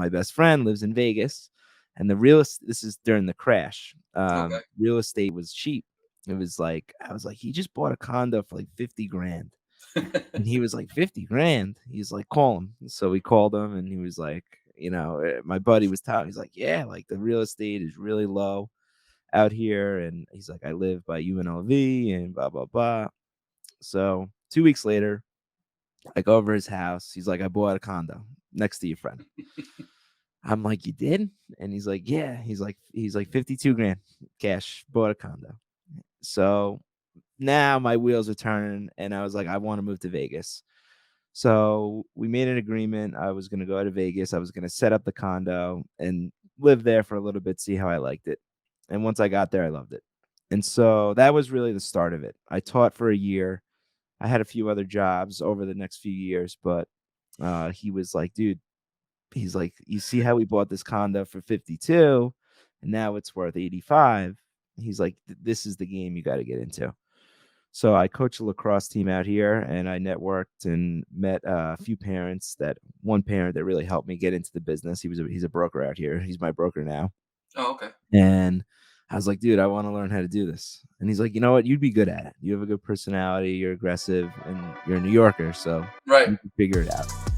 my best friend lives in Vegas, and the real est this is during the crash. Okay. Real estate was cheap. It was like I was like, "He just bought a condo for, like, 50 grand." And he was like, 50 grand? He's like, "Call him." So we called him, and he was like, my buddy was telling he's like, "Yeah, like, the real estate is really low out here," and he's like, "I live by UNLV and blah, blah, blah." So 2 weeks later, I go over his house. He's like, "I bought a condo next to your friend." I'm like, "You did?" And he's like, "Yeah." He's like, 52 grand cash, bought a condo. So now my wheels are turning, and I was like, I want to move to Vegas. So we made an agreement. I was going to go to Vegas. I was going to set up the condo and live there for a little bit, see how I liked it. And once I got there, I loved it. And so that was really the start of it. I taught for a year. I had a few other jobs over the next few years, but he was like, dude, he's like, you see how we bought this condo for 52 and now it's worth 85. He's like, this is the game you got to get into. So I coach a lacrosse team out here, and I networked and met a few parents. That one parent that really helped me get into the business. He's a broker out here. He's my broker now. Oh, okay. And I was like, dude, I want to learn how to do this. And he's like, you know what? You'd be good at it. You have a good personality. You're aggressive, and you're a New Yorker, so Right. you can figure it out.